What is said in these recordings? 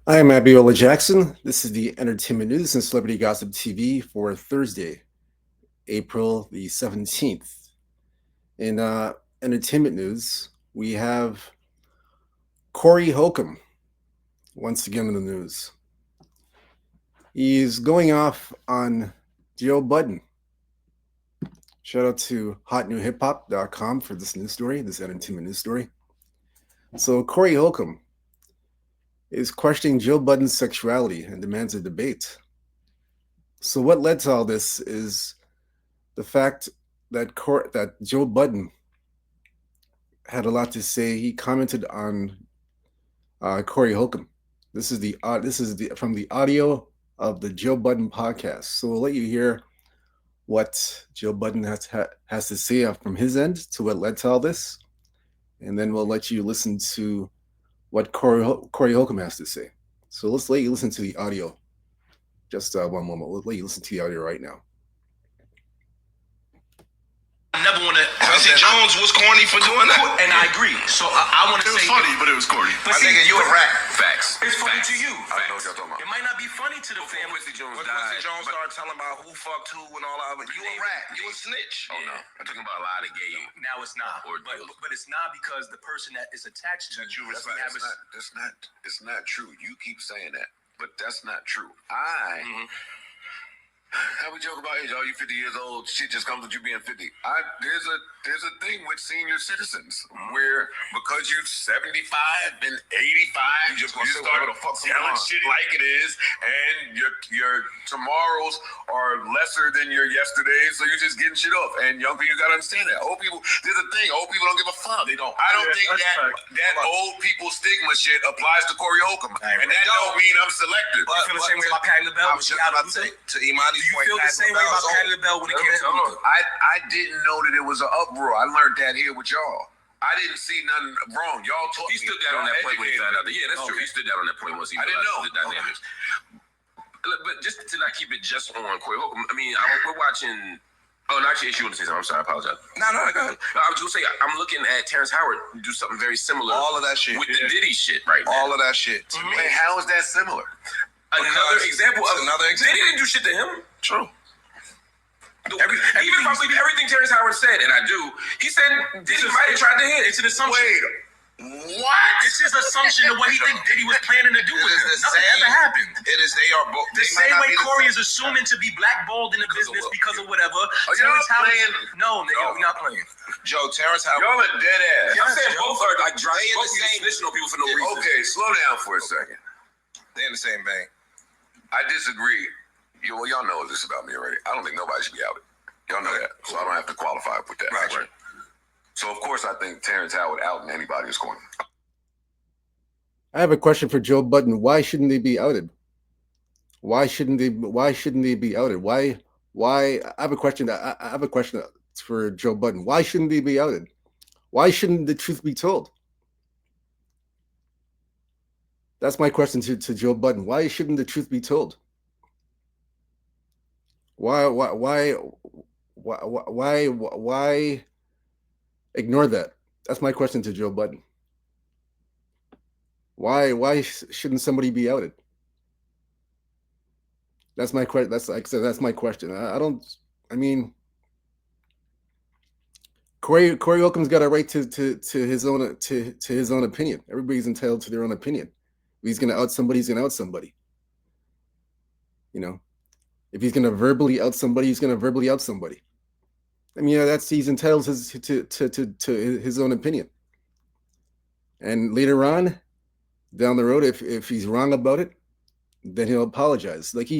I'm Abiola Jackson. This is the Entertainment News and Celebrity Gossip TV for Thursday, April the 17th. In entertainment news, we have Corey Holcomb once again in the news. He's going off on Joe Budden. Shout out to hotnewhiphop.com for this news story, this entertainment news story. So, Corey Holcomb is questioning Joe Budden's sexuality and demands a debate. So, what led to all this is the fact that Joe Budden had a lot to say. He commented on Corey Holcomb. This is from the audio of the Joe Budden podcast. So we'll let you hear what Joe Budden has to say from his end to what led to all this, and then we'll let you listen to what Corey Holcomb has to say. So let's let you listen to the audio. Just one moment. We'll let you listen to the audio right now. I never want to. Quincy Jones was corny for doing that, and I agree. So I want to say it was funny, but it was corny. But see, you a rat. Facts. It's funny Facts. to you. I don't know what y'all talking about. It might not be funny to the family. Quincy Jones But died. Quincy Jones started telling about who fucked who and all that. You a rat. You a snitch. Oh no, I'm talking about a lie they gave you. Now it's not. But it's not because the person that is attached to you. That's not true. You keep saying that, but that's not true. How we joke about age? Oh, you 50 years old. Shit just comes with you being 50. There's a thing with senior citizens where because you're 75 and 85, you start telling shit like it is, and your tomorrows are lesser than your yesterdays, so you're just getting shit off. And young people, you gotta understand that. Old people, there's a thing. Old people don't give a fuck. They don't. I don't think that old people stigma shit applies to Corey Holcomb, and that don't mean I'm selective. You feel the same way about Patti LaBelle? I was just about to say to Imani. Do you feel the same way about Patti LaBelle when it came to Luther? I didn't know that it was an uproar. I learned that here with y'all. I didn't see nothing wrong. Y'all taught me. He stood down on that point when he found out. Yeah, that's true. He stood down on that point once he realized the dynamics. But just to not keep it just on Corey Holcomb, I mean, we're watching. Oh, no, actually, you want to say something. I'm sorry, I apologize. No, go ahead. No, I was going to say, I'm looking at Terrence Howard do something very similar. All of that shit. With the Diddy shit right now. All of that shit. To me. Wait, how is that similar? Another example. Diddy didn't do shit to him. True. Even if I believe everything Terrence Howard said, and I do, he said Diddy might have tried to hit. It's an assumption. Wait, what? It's his assumption of what he think Diddy was planning to do with it. Nothing ever happened. It is. They are both. The same way Corey is assuming to be blackballed in the business because of whatever. Terrence Howard. No, nigga, we're not playing. Joe, Terrence Howard. Y'all are dead ass. I'm saying both are like driving. Both are snitching on people for no reason. Okay, slow down for a second. They're in the same vein. I disagree. Y'all know this about me already. I don't think nobody should be outed. Y'all know that, so I don't have to qualify with that. Right. So of course I think Terrence Howard outing anybody is corny. I have a question for Joe Budden. Why shouldn't they be outed? Why shouldn't they be outed? Why I have a question. I have a question for Joe Budden. Why shouldn't they be outed? Why shouldn't the truth be told? That's my question to Joe Budden. Why shouldn't the truth be told? Why ignore that? That's my question to Joe Budden. Why shouldn't somebody be outed? That's my question. That's like I said. That's my question. I mean, Corey Holcomb's got a right to his own opinion. Everybody's entitled to their own opinion. If he's gonna out somebody, he's gonna out somebody. You know, if he's gonna verbally out somebody, he's gonna verbally out somebody. I mean, he's entitled to his own opinion. And later on, down the road, if he's wrong about it, then he'll apologize. Like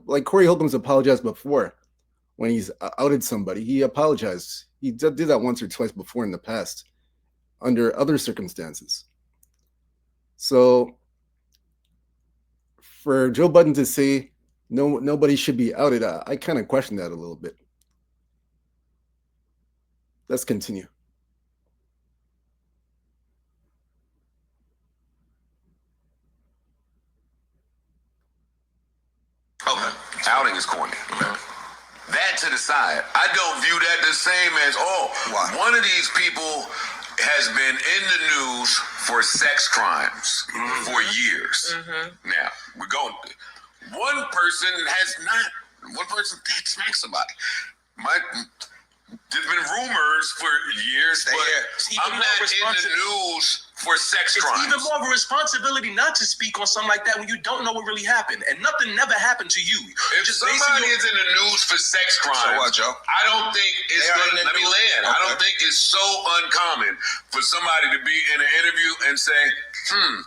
like Corey Holcomb's apologized before when he's outed somebody. He apologized. He did that once or twice before in the past under other circumstances. So for Joe Budden to say nobody should be outed, I kind of question that a little bit. Let's continue. Okay. Outing is corny. That to the side. I don't view that the same as, one of these people has been in the news for sex crimes for years. Now, we're going. One person smacked somebody. There's been rumors for years that I'm not in the news for sex crimes. It's even more of a responsibility not to speak on something like that when you don't know what really happened. And nothing never happened to you. If somebody is in the news for sex crimes, So what, Joe? I don't think it's going to let me land. I don't think it's so uncommon for somebody to be in an interview and say,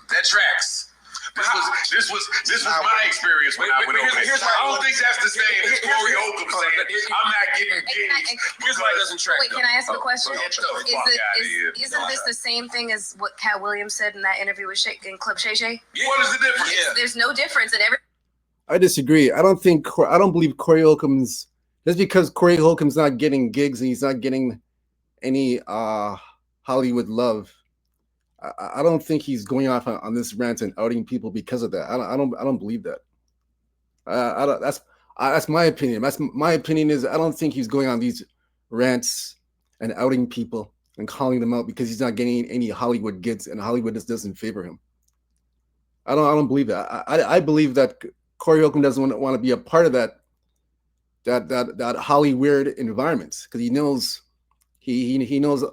that tracks. This was my experience when I went over there. I don't think that's the same as Corey Holcomb saying, I'm not getting engaged. Here's why it doesn't track. Wait, can I ask a question? Isn't Is this the same thing as what Cat Williams said in that interview with in Club Shay Shay? What is the difference? There's no difference in every. I disagree. I don't believe Corey Holcomb's, just because Corey Holcomb's not getting gigs and he's not getting any Hollywood love, I don't think he's going off on this rant and outing people because of that. I don't believe that. That's my opinion. My opinion is I don't think he's going on these rants and outing people and calling them out because he's not getting any Hollywood gigs and Hollywood just doesn't favor him. I don't believe that. I believe that Corey Holcomb doesn't want to be a part of that Hollywood environment because he knows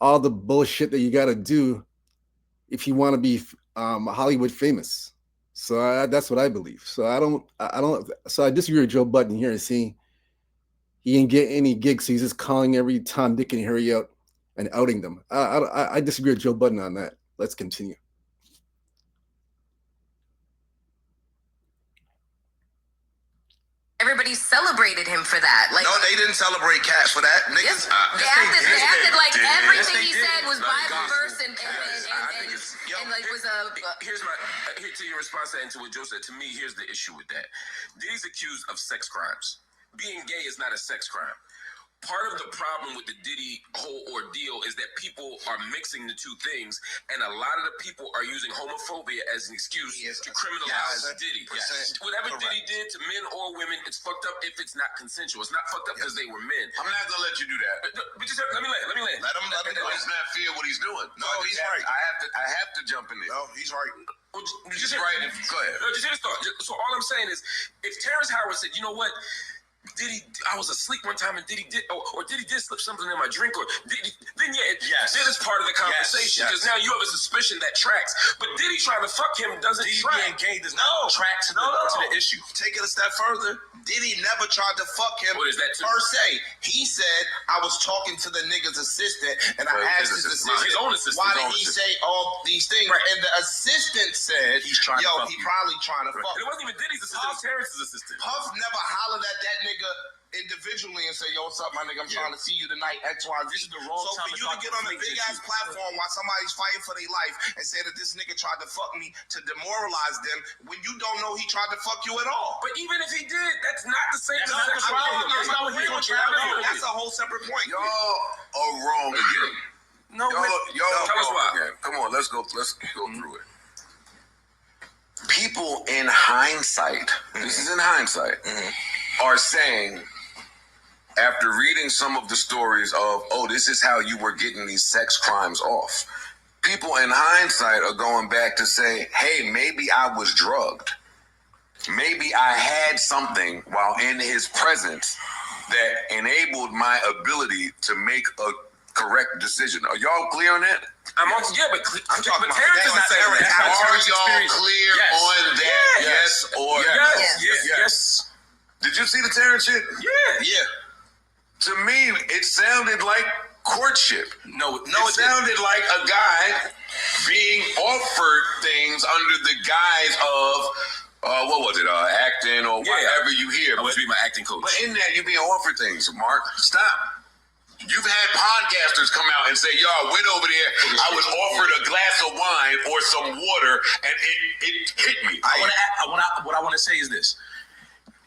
all the bullshit that you got to do if you want to be Hollywood famous. So that's what I believe. So I disagree with Joe Budden here and saying he didn't get any gigs. So he's just calling every Tom, Dick, and Harry out and outing them. I disagree with Joe Budden on that. Let's continue. Everybody celebrated him for that. Like, No, they didn't celebrate Cat for that. Niggas. they acted like everything he said was Bible verse and like was a. Here to your response to that and to what Joe said. To me, here's the issue with that. Diddy's accused of sex crimes. Being gay is not a sex crime. Part of the problem with the Diddy whole ordeal is that people are mixing the two things, and a lot of the people are using homophobia as an excuse to criminalize Diddy. Whatever Diddy did to men or women, it's fucked up if it's not consensual. It's not fucked up because they were men. I'm not going to let you do that. But just let me land. Let him No, it's not fair what he's doing. No, he's right. I have to jump in there. No, he's right. Well, He's right. Go ahead. No, just hear this thought. So all I'm saying is, if Terrence Howard said, you know what, I was asleep one time and Diddy did slip something in my drink, or then then it's part of the conversation because now you have a suspicion that tracks. But Diddy trying to fuck him doesn't track. Being gay does not track to the issue. Take it a step further. Diddy never tried to fuck him What is that too? per se. He said, I was talking to the nigga's assistant and I asked his assistant, His own assistant. why did he say all these things? Right. And the assistant said, He's trying to fuck he you. probably trying to fuck. And it wasn't even Diddy's assistant, it was Terrence's assistant. Puff never hollered at that nigga individually and say, yo, what's up, my nigga? I'm trying to see you tonight, X, Y, Z. This is the wrong So time for to you to talk get to on a fake big ass issues. platform while somebody's fighting for their life and say that this nigga tried to fuck me to demoralize them when you don't know he tried to fuck you at all. But even if he did, that's not the same. That's not what he That's That's a whole separate point. Y'all are wrong again. No, Y'all tell us wrong why. again. Come on, let's go through it. People in hindsight, this is in hindsight, are saying, after reading some of the stories of, this is how you were getting these sex crimes off. People in hindsight are going back to say, hey, maybe I was drugged. Maybe I had something while in his presence that enabled my ability to make a correct decision. Are y'all clear on that? I'm on, but talking about Terrence is not saying that. Are y'all clear on that? Yes or no? Yes. Did you see the Terrence shit? Yeah. To me, it sounded like courtship. No, It sounded like a guy being offered things under the guise of, what was it, acting or whatever you hear. I was be my acting coach. But in that, you're being offered things, Mark. Stop. You've had podcasters come out and say, y'all went over there, I was offered a glass of wine or some water, and it hit me. What I want to say is this.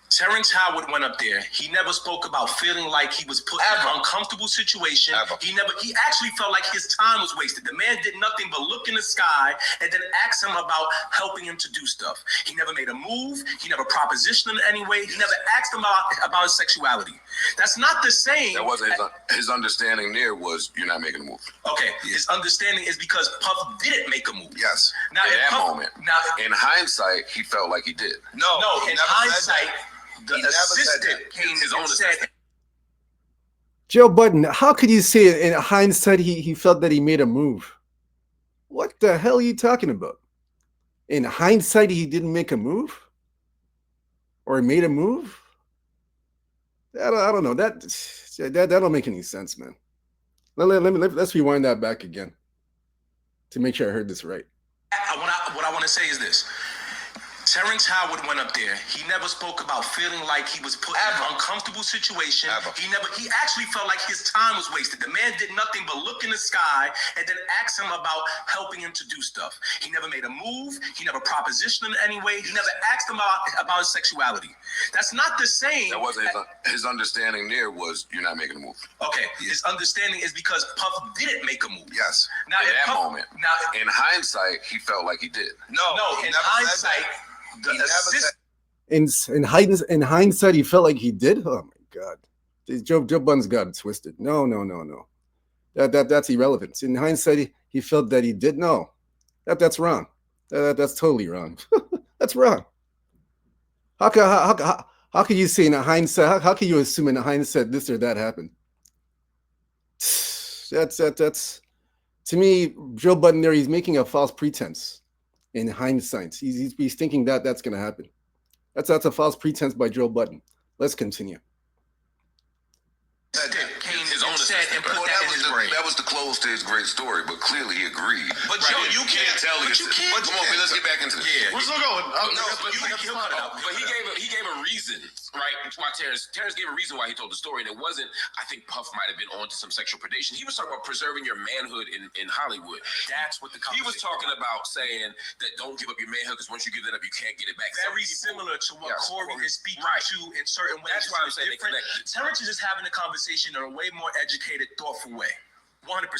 Terrence Howard went up there. He never spoke about feeling like he was put in an uncomfortable situation. He actually felt like his time was wasted. The man did nothing but look in the sky and then ask him about helping him to do stuff. He never made a move. He never propositioned him in any way. He never asked him about his sexuality. That's not the same. That wasn't his understanding there was you're not making a move. Okay, his understanding is because Puff didn't make a move. Yes. Now, in that Puff, moment. Now, in hindsight, he felt like he did. No, in hindsight, the assistant came and said, Joe Budden, how could you say in hindsight he felt that he made a move? What the hell are you talking about? In hindsight, he didn't make a move? Or made a move? I don't know. That don't make any sense, man. Let's rewind that back again to make sure I heard this right. What I want to say is this. Terrence Howard went up there. He never spoke about feeling like he was put in an uncomfortable situation. He actually felt like his time was wasted. The man did nothing but look in the sky and then ask him about helping him to do stuff. He never made a move. He never propositioned him in any way. He never asked him about his sexuality. That's not the same. That wasn't his understanding there was you're not making a move. Okay, his understanding is because Puff didn't make a move. Yes. Now, in that moment. Now, in hindsight, he felt like he did. No, in hindsight, the assistant. In hindsight, he felt like he did. Oh my God, Joe Budden's got it twisted. No. That's irrelevant. In hindsight, he felt that he did. No, that's wrong. That's totally wrong. That's wrong. How can you say in hindsight? How can you assume in hindsight this or that happened? That's to me, Joe Budden there. He's making a false pretense. In hindsight, he's thinking that that's going to happen. That's a false pretense by Joe Budden. Let's continue. That was the close to his great story, but clearly he agreed. But Joe, you can't tell him. Come on, let's get back into this. Yeah, we're still going. But he gave a reason, right? Why Terrence gave a reason why he told the story, and it wasn't. I think Puff might have been on to some sexual predation. He was talking about preserving your manhood in Hollywood. That's what he was talking about, saying that don't give up your manhood because once you give that up, you can't get it back. Very similar to what Corey is speaking to in certain ways. That's why I'm saying they connected. Terrence is just having a conversation in a way more educated, thoughtful way. 100%.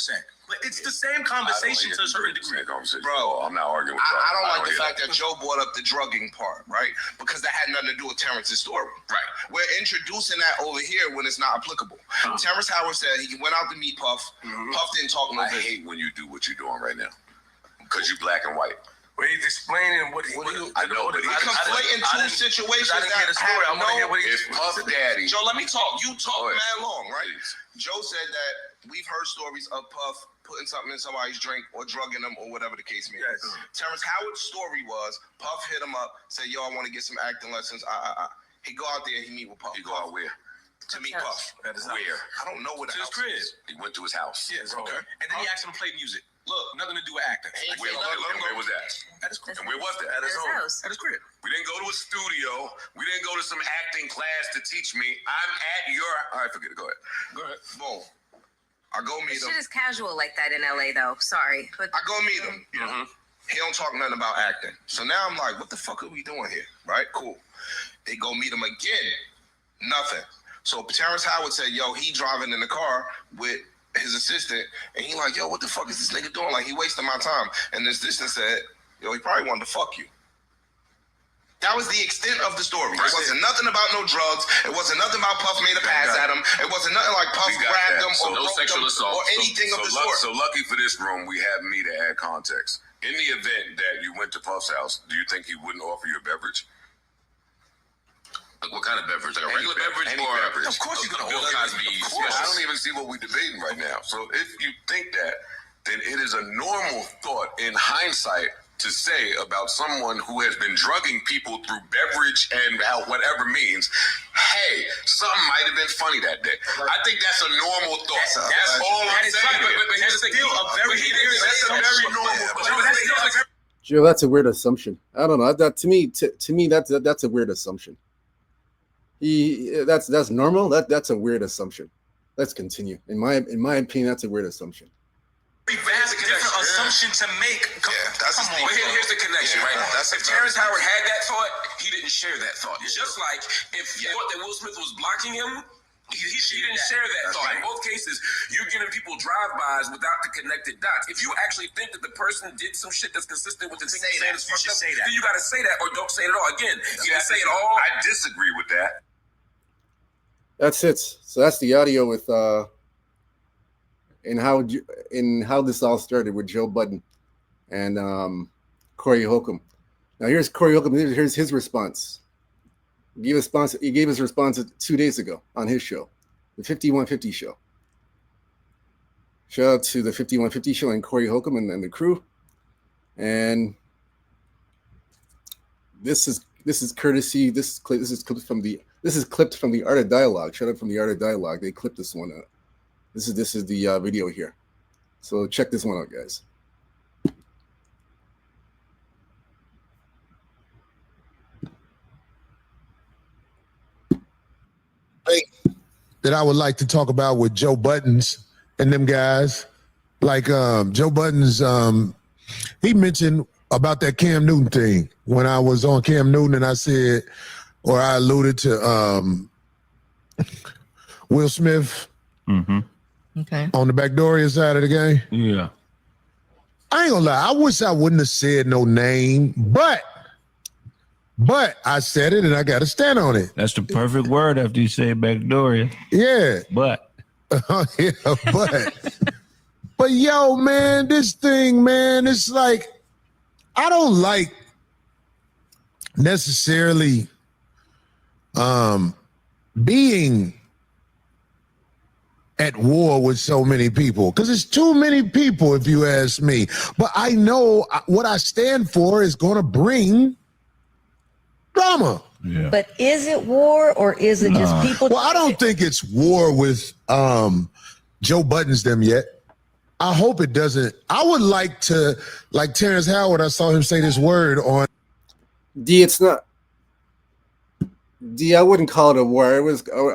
But it's the same conversation to a certain degree. Bro, I'm not arguing with you. I don't like the fact that Joe brought up the drugging part, right? Because that had nothing to do with Terrence's story. Right. We're introducing that over here when it's not applicable. Terrence Howard said he went out to meet Puff. Puff didn't talk no I hate when you do what you're doing right now. Because you're black and white. But he's explaining what I know, but he's conflating two situations that have no... It's Puff Daddy. Joe, let me talk. You talk mad long, right? Joe said that we've heard stories of Puff putting something in somebody's drink or drugging them or whatever the case may be. Terrence Howard's story was Puff hit him up, said, yo, I want to get some acting lessons. He go out there, he meet with Puff. He go out where? To meet Puff. That is where? I don't know what to his crib. He went to his house. Yes, okay. And then he asked him to play music. Look, nothing to do with acting. Where was that? At his crib. And where was that? At his house. At his crib. We didn't go to a studio. We didn't go to some acting class to teach me. I'm at your... All right, forget it. Go ahead. Boom. I go meet him. Shit is casual like that in LA, though. Sorry. But I go meet him. He don't talk nothing about acting. So now I'm like, what the fuck are we doing here? Right? Cool. They go meet him again. Nothing. So Terrence Howard said, yo, he driving in the car with his assistant, and he like, yo, what the fuck is this nigga doing? Like, he wasting my time. And this assistant said, yo, he probably wanted to fuck you. That was the extent of the story. It wasn't nothing about no drugs. It wasn't nothing about Puff made a pass at him. It wasn't nothing like Puff grabbed him or no sexual assault or anything of the sort. So lucky for this room, we have me to add context. In the event that you went to Puff's house, do you think he wouldn't offer you a beverage? Like what kind of beverage? Like a regular beverage or beverage. Of course he's gonna Bill order. Cosby's. I don't even see what we're debating right now. So if you think that, then it is a normal thought in hindsight to say about someone who has been drugging people through beverage and whatever means, hey, something might have been funny that day. I think that's a normal thought. That's all I'm saying. But here's the thing. That's a very normal. Joe, that's a weird assumption. I don't know. That to me, that's a weird assumption. That's normal. That's a weird assumption. Let's continue. In my opinion, that's a weird assumption. That's a different assumption to make. Here's the connection, right? If Terrence Howard had that thought, he didn't share that thought. Just like if you thought that Will Smith was blocking him, he didn't share that thought. Right. In both cases, you're giving people drive-bys without the connected dots. If you actually think that the person did some shit that's consistent with the thing you're saying is fucked up, then you got to say that or don't say it at all. Again, you didn't say it all. I disagree with that. That's it. So that's the audio with in how this all started with Joe Budden and Corey Holcomb. Now here's Corey Holcomb. Here's his response. He gave his response 2 days ago on his show, the 5150 show. Shout out to the 5150 show and Corey Holcomb and the crew. And this is courtesy. This is clipped from the Art of Dialogue. Shout out from the Art of Dialogue. They clipped this one out. This is the video here. So check this one out, guys. That I would like to talk about with Joe Budden's and them guys. Like Joe Budden's, he mentioned about that Cam Newton thing when I was on Cam Newton, and I said, or I alluded to Will Smith on the Backdoria side of the game. Yeah. I ain't gonna lie, I wish I wouldn't have said no name, but I said it and I got to stand on it. That's the perfect word after you say Backdoria. Yeah. But. Yeah, but yo, man, this thing, man, it's like, I don't like necessarily being at war with so many people, because it's too many people, if you ask me. But I know what I stand for is going to bring drama. Yeah. But is it war or is it just people? Well, I don't think it's war with Joe Budden's them yet. I hope it doesn't. I would like to, like Terrence Howard, I saw him say this word on. D, it's not. D, I wouldn't call it a war. I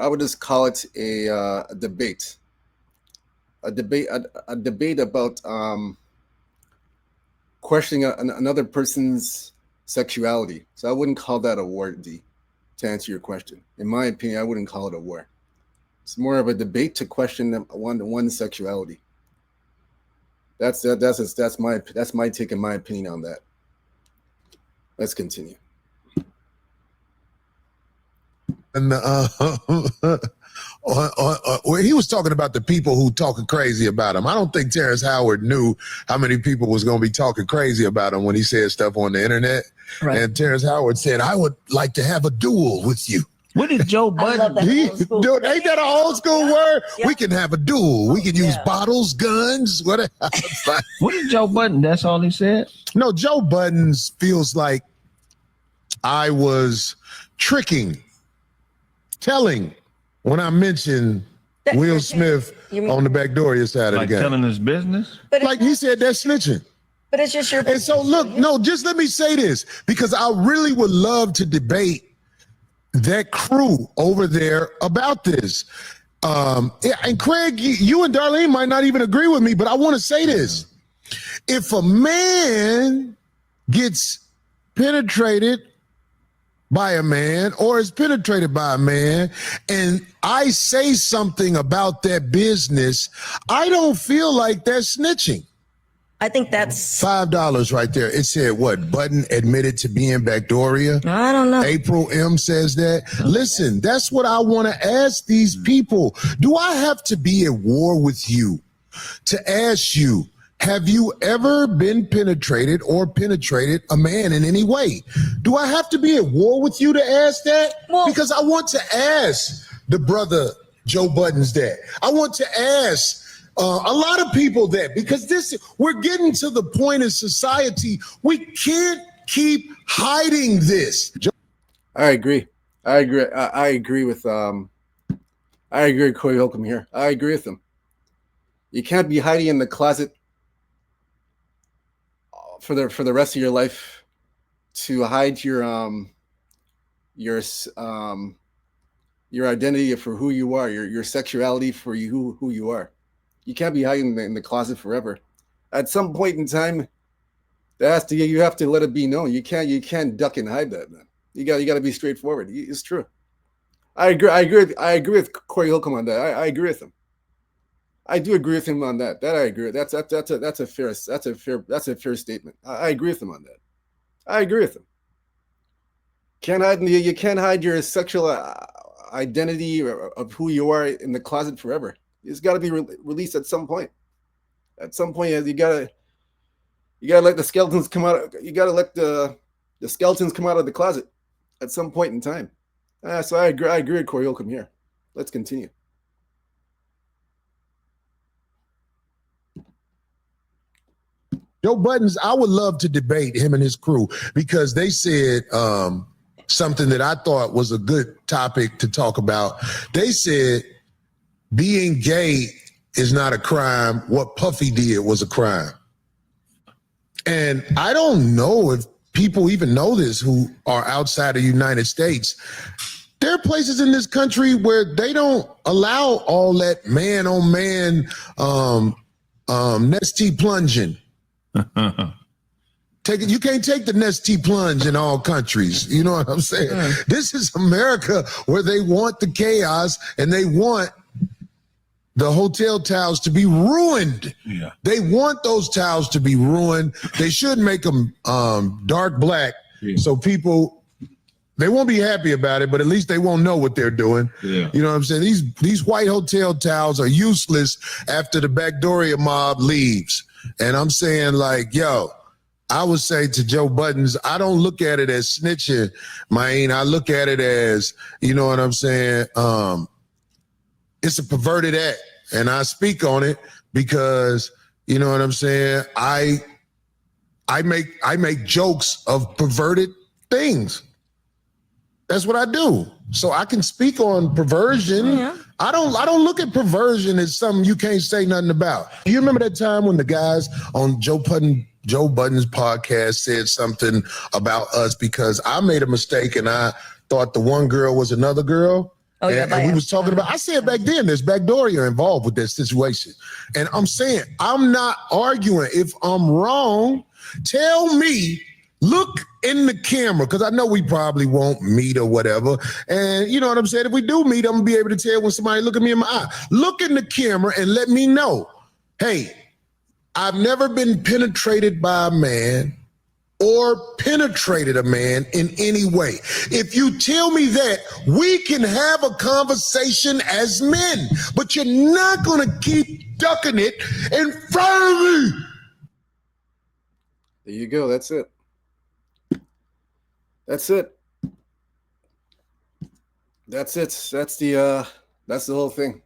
would just call it a debate. A debate about questioning another person's sexuality. So I wouldn't call that a war, D, to answer your question. In my opinion, I wouldn't call it a war. It's more of a debate to question one's sexuality. That's my take and my opinion on that. Let's continue. And where he was talking about the people who talking crazy about him. I don't think Terrence Howard knew how many people was going to be talking crazy about him when he said stuff on the internet. Right. And Terrence Howard said, "I would like to have a duel with you." What did Joe Budden? Ain't that an old school word? Yep. We can have a duel. We can use bottles, guns, whatever. What did Joe Budden? That's all he said? No, Joe Budden feels like I was telling when I mentioned Will Smith on the Backdoria side of the game. Telling his business? But like he said, that's snitching. But it's just your business. And so look, no, just let me say this, because I really would love to debate that crew over there about this. And Craig, you and Darlene might not even agree with me, but I want to say this. If a man gets penetrated by a man or is penetrated by a man and I say something about that business, I don't feel like that's snitching. I think that's $5 right there. It said what? Budden admitted to being Backdoria. I don't know. April M says that. Listen, that's what I want to ask these people. Do I have to be at war with you to ask you, have you ever been penetrated or penetrated a man in any way? Do I have to be at war with you to ask that? Well, because I want to ask the brother Joe Budden's that. I want to ask a lot of people that, because we're getting to the point in society, we can't keep hiding this. I agree with Corey Holcomb here. I agree with him. You can't be hiding in the closet for the rest of your life to hide your identity for who you are, your sexuality for who you are. You can't be hiding in the closet forever. At some point in time, you have to let it be known. You can't duck and hide that, man. You got to be straightforward. It's true. I agree with Corey Holcomb on that. I agree with him. I do agree with him on that. That I agree with. That's a fair statement. I agree with him on that. I agree with him. You can't hide your sexual identity of who you are in the closet forever. It's got to be released at some point. At some point, you gotta let the skeletons come out. You gotta let the skeletons come out of the closet at some point in time. So I agree with Corey Holcomb here. Let's continue. Joe Budden's, I would love to debate him and his crew because they said something that I thought was a good topic to talk about. They said being gay is not a crime. What Puffy did was a crime. And I don't know if people even know this who are outside of the United States. There are places in this country where they don't allow all that man-on-man nesty plunging. You can't take the nesty plunge in all countries. You know what I'm saying? This is America where they want the chaos and they want the hotel towels to be ruined. Yeah. They want those towels to be ruined. They should make them dark black so people, they won't be happy about it, but at least they won't know what they're doing. Yeah. You know what I'm saying? These white hotel towels are useless after the Backdoria mob leaves. And I'm saying, like, yo, I would say to Joe Budden's, I don't look at it as snitching, man. I look at it as, you know what I'm saying? It's a perverted act. And I speak on it because, you know what I'm saying? I make jokes of perverted things. That's what I do. So I can speak on perversion. Yeah. I don't look at perversion as something you can't say nothing about. You remember that time when the guys on Joe Budden's podcast said something about us because I made a mistake and I thought the one girl was another girl? Oh, yeah, and we was talking about, I said back then, there's Backdoria involved with that situation. And I'm saying, I'm not arguing. If I'm wrong, tell me, look in the camera, because I know we probably won't meet or whatever. And you know what I'm saying? If we do meet, I'm gonna be able to tell when somebody look at me in my eye. Look in the camera and let me know, hey, I've never been penetrated by a man or penetrated a man in any way. If you tell me that, we can have a conversation as men, but you're not gonna keep ducking it in front of me. There you go, that's it. That's it. That's it. That's the whole thing.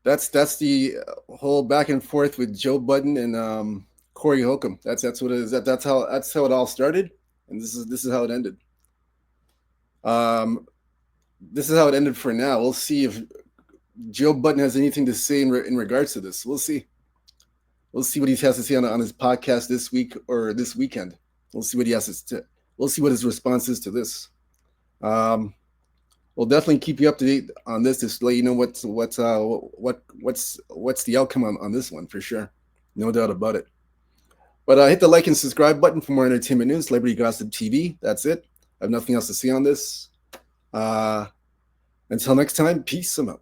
That's the whole back and forth with Joe Budden and Corey Holcomb. That's what it is. That's how it all started, and this is how it ended. This is how it ended for now. We'll see if Joe Budden has anything to say in regards to this. We'll see. We'll see what he has to say on his podcast this week or this weekend. We'll see what he has to say. We'll see what his response is to this. We'll definitely keep you up to date on this to let you know what's the outcome on this one for sure. No doubt about it. But hit the like and subscribe button for more entertainment news, Celebrity Gossip TV. That's it. I have nothing else to say on this. Until next time, peace. I'm out.